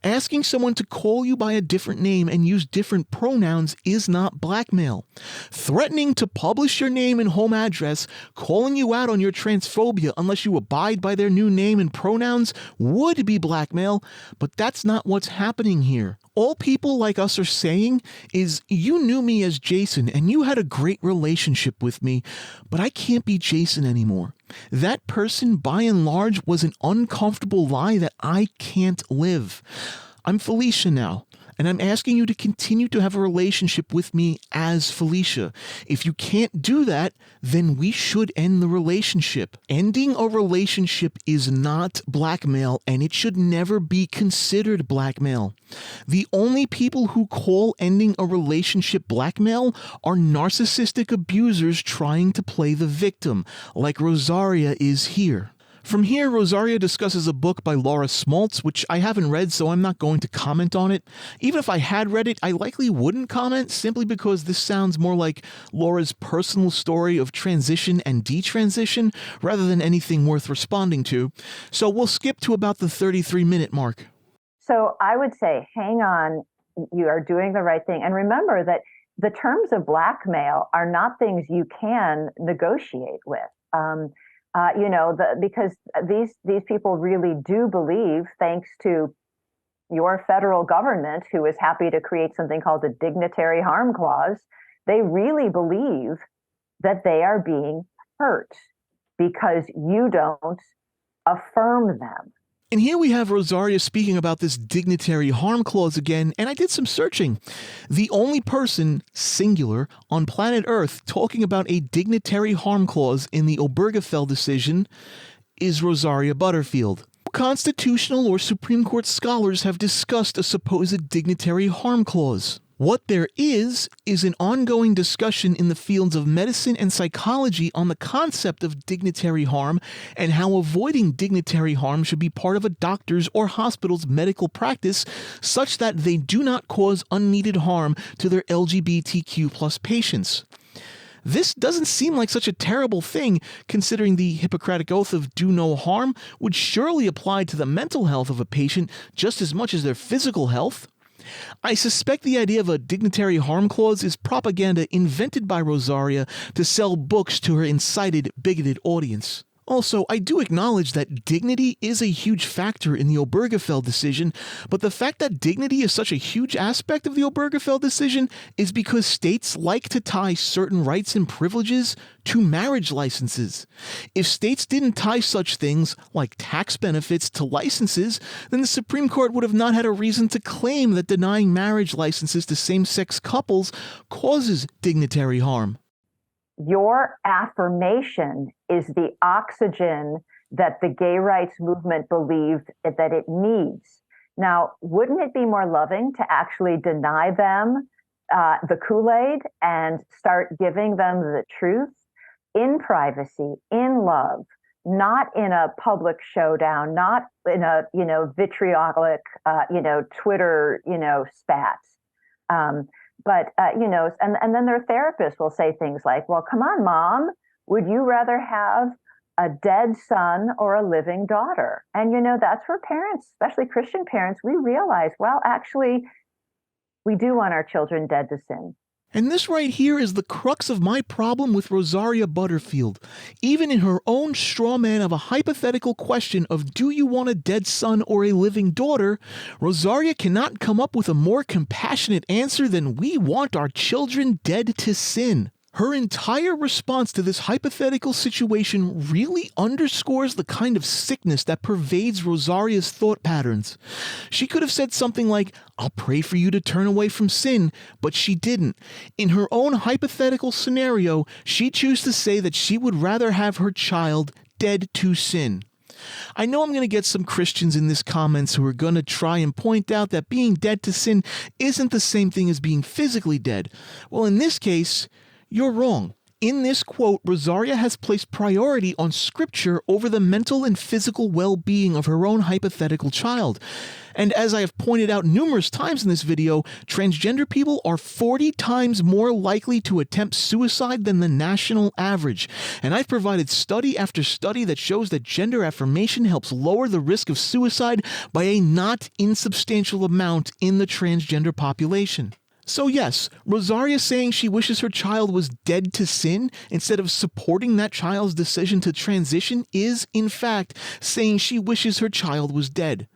Asking someone to call you by a different name and use different pronouns is not blackmail. Threatening to publish your name and home address, calling you out on your transphobia unless you abide by their new name and pronouns would be blackmail, but that's not what's happening here. All people like us are saying is, you knew me as Jason and you had a great relationship with me, but I can't be Jason anymore. That person, by and large, was an uncomfortable lie that I can't live. I'm Felicia now, and I'm asking you to continue to have a relationship with me as Felicia. If you can't do that, then we should end the relationship. Ending a relationship is not blackmail, and it should never be considered blackmail. The only people who call ending a relationship blackmail are narcissistic abusers trying to play the victim, like Rosaria is here. From here, Rosaria discusses a book by Laura Smaltz, which I haven't read, so I'm not going to comment on it. Even if I had read it, I likely wouldn't comment, simply because this sounds more like Laura's personal story of transition and detransition, rather than anything worth responding to. So we'll skip to about the 33-minute mark. So I would say, hang on, you are doing the right thing. And remember that the terms of blackmail are not things you can negotiate with. Because these people really do believe, thanks to your federal government, who is happy to create something called the dignitary harm clause, they really believe that they are being hurt because you don't affirm them. And here we have Rosaria speaking about this dignitary harm clause again, and I did some searching. The only person, singular, on planet Earth talking about a dignitary harm clause in the Obergefell decision is Rosaria Butterfield. Constitutional or Supreme Court scholars have discussed a supposed dignitary harm clause. What there is an ongoing discussion in the fields of medicine and psychology on the concept of dignitary harm and how avoiding dignitary harm should be part of a doctor's or hospital's medical practice such that they do not cause unneeded harm to their LGBTQ+ patients. This doesn't seem like such a terrible thing, considering the Hippocratic Oath of do no harm would surely apply to the mental health of a patient just as much as their physical health. I suspect the idea of a dignitary harm clause is propaganda invented by Rosaria to sell books to her incited, bigoted audience. Also, I do acknowledge that dignity is a huge factor in the Obergefell decision, but the fact that dignity is such a huge aspect of the Obergefell decision is because states like to tie certain rights and privileges to marriage licenses. If states didn't tie such things, like tax benefits, to licenses, then the Supreme Court would have not had a reason to claim that denying marriage licenses to same-sex couples causes dignitary harm. Your affirmation is the oxygen that the gay rights movement believed that it needs. Now, wouldn't it be more loving to actually deny them the Kool-Aid and start giving them the truth in privacy, in love, not in a public showdown, not in a vitriolic Twitter spat. And then their therapist will say things like, well, come on, Mom, would you rather have a dead son or a living daughter? And, that's where parents, especially Christian parents, we realize, well, actually, we do want our children dead to sin. And this right here is the crux of my problem with Rosaria Butterfield. Even in her own straw man of a hypothetical question of do you want a dead son or a living daughter, Rosaria cannot come up with a more compassionate answer than we want our children dead to sin. Her entire response to this hypothetical situation really underscores the kind of sickness that pervades Rosaria's thought patterns. She could have said something like, I'll pray for you to turn away from sin, but she didn't. In her own hypothetical scenario, she chose to say that she would rather have her child dead to sin. I know I'm going to get some Christians in this comments who are going to try and point out that being dead to sin isn't the same thing as being physically dead. Well, in this case, you're wrong. In this quote, Rosaria has placed priority on scripture over the mental and physical well-being of her own hypothetical child. And as I have pointed out numerous times in this video, transgender people are 40 times more likely to attempt suicide than the national average. And I've provided study after study that shows that gender affirmation helps lower the risk of suicide by a not insubstantial amount in the transgender population. So yes, Rosaria saying she wishes her child was dead to sin instead of supporting that child's decision to transition is, in fact, saying she wishes her child was dead.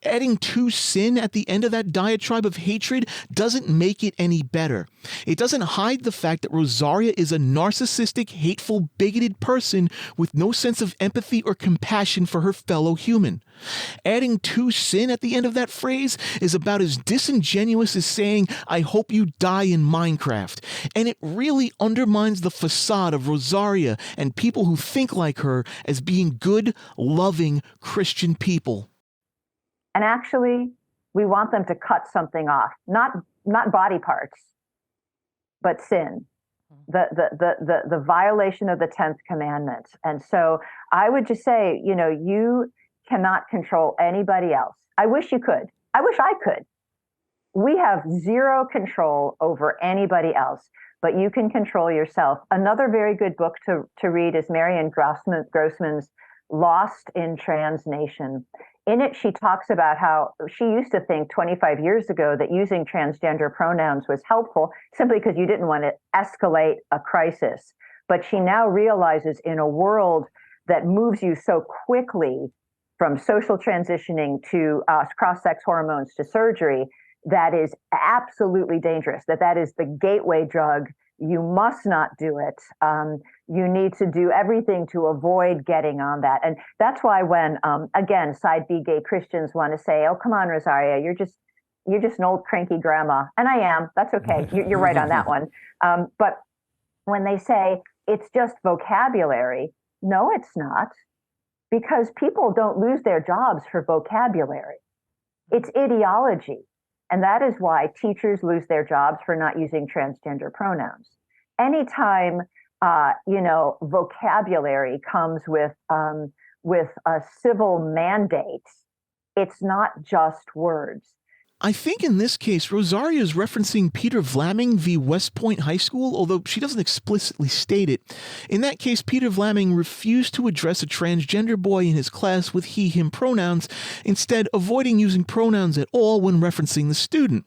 Adding to sin at the end of that diatribe of hatred doesn't make it any better. It doesn't hide the fact that Rosaria is a narcissistic, hateful, bigoted person with no sense of empathy or compassion for her fellow human. Adding to sin at the end of that phrase is about as disingenuous as saying, I hope you die in Minecraft. And it really undermines the facade of Rosaria and people who think like her as being good, loving Christian people. And actually, we want them to cut something off, not body parts, but sin, the violation of the 10th commandment. And so I would just say, you cannot control anybody else. I wish you could. I wish I could. We have zero control over anybody else, but you can control yourself. Another very good book to read is Marian Grossman's Lost in Trans Nation. In it, she talks about how she used to think 25 years ago that using transgender pronouns was helpful simply because you didn't want to escalate a crisis. But she now realizes in a world that moves you so quickly from social transitioning to cross-sex hormones to surgery, that is absolutely dangerous, that is the gateway drug. You must not do it. You need to do everything to avoid getting on that. And that's why when, again, side B gay Christians want to say, oh, come on, Rosaria, you're just an old cranky grandma. And I am. That's okay. You're right on that one. But when they say it's just vocabulary, no, it's not. Because people don't lose their jobs for vocabulary. It's ideology. And that is why teachers lose their jobs for not using transgender pronouns. Anytime, vocabulary comes with a civil mandate, it's not just words. I think in this case, Rosaria is referencing Peter Vlaming v. West Point High School, although she doesn't explicitly state it. In that case, Peter Vlaming refused to address a transgender boy in his class with he/him pronouns, instead avoiding using pronouns at all when referencing the student.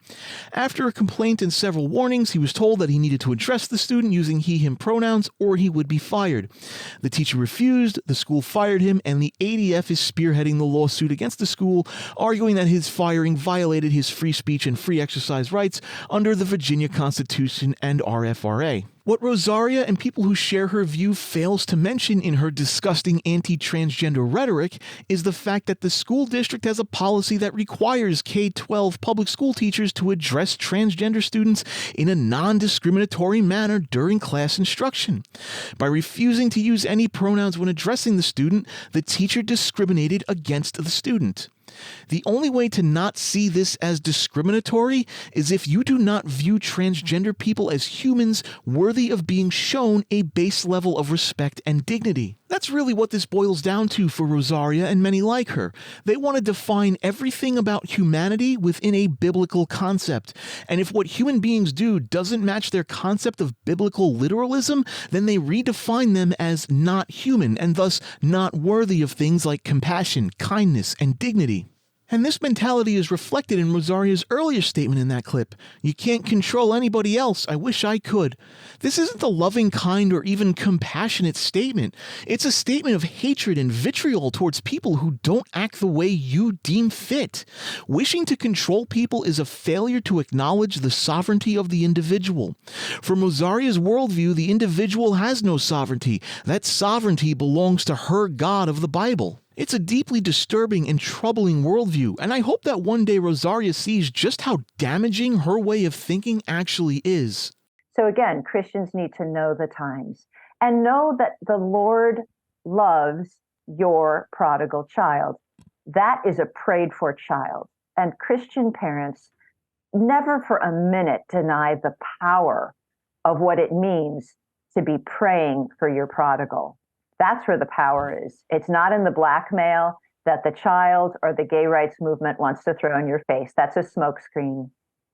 After a complaint and several warnings, he was told that he needed to address the student using he/him pronouns or he would be fired. The teacher refused, the school fired him, and the ADF is spearheading the lawsuit against the school, arguing that his firing violated his free speech and free exercise rights under the Virginia Constitution and RFRA. What Rosaria and people who share her view fails to mention in her disgusting anti-transgender rhetoric is the fact that the school district has a policy that requires K-12 public school teachers to address transgender students in a non-discriminatory manner during class instruction. By refusing to use any pronouns when addressing the student, the teacher discriminated against the student. The only way to not see this as discriminatory is if you do not view transgender people as humans worthy of being shown a base level of respect and dignity. That's really what this boils down to for Rosaria and many like her. They want to define everything about humanity within a biblical concept. And if what human beings do doesn't match their concept of biblical literalism, then they redefine them as not human and thus not worthy of things like compassion, kindness, and dignity. And this mentality is reflected in Rosaria's earlier statement in that clip. You can't control anybody else. I wish I could. This isn't a loving, kind, or even compassionate statement. It's a statement of hatred and vitriol towards people who don't act the way you deem fit. Wishing to control people is a failure to acknowledge the sovereignty of the individual. From Rosaria's worldview, the individual has no sovereignty. That sovereignty belongs to her God of the Bible. It's a deeply disturbing and troubling worldview, and I hope that one day Rosaria sees just how damaging her way of thinking actually is. So again, Christians need to know the times and know that the Lord loves your prodigal child. That is a prayed for child. And Christian parents never for a minute deny the power of what it means to be praying for your prodigal. That's where the power is. It's not in the blackmail that the child or the gay rights movement wants to throw in your face. That's a smokescreen,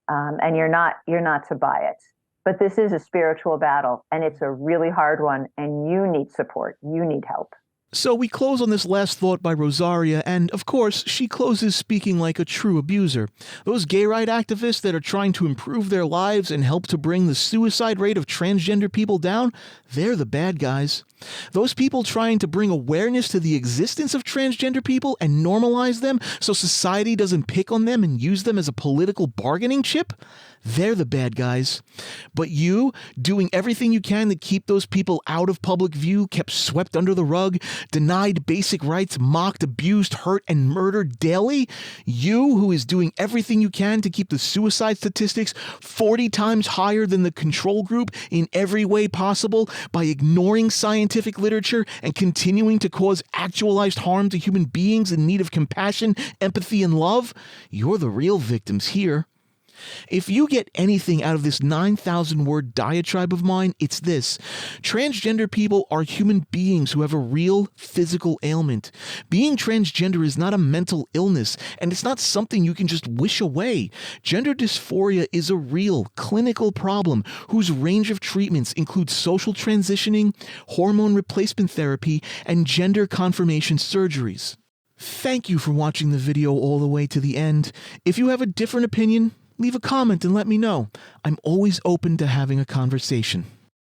and you're not to buy it. But this is a spiritual battle, and it's a really hard one, and you need support. You need help. So we close on this last thought by Rosaria, and of course, she closes speaking like a true abuser. Those gay rights activists that are trying to improve their lives and help to bring the suicide rate of transgender people down, they're the bad guys. Those people trying to bring awareness to the existence of transgender people and normalize them so society doesn't pick on them and use them as a political bargaining chip, they're the bad guys. But you, doing everything you can to keep those people out of public view, kept swept under the rug, denied basic rights, mocked, abused, hurt, and murdered daily, you who is doing everything you can to keep the suicide statistics 40 times higher than the control group in every way possible by ignoring scientific literature and continuing to cause actualized harm to human beings in need of compassion, empathy, and love, you're the real victims here. If you get anything out of this 9,000-word diatribe of mine, it's this. Transgender people are human beings who have a real physical ailment. Being transgender is not a mental illness, and it's not something you can just wish away. Gender dysphoria is a real clinical problem whose range of treatments includes social transitioning, hormone replacement therapy, and gender confirmation surgeries. Thank you for watching the video all the way to the end. If you have a different opinion, leave a comment and let me know. I'm always open to having a conversation.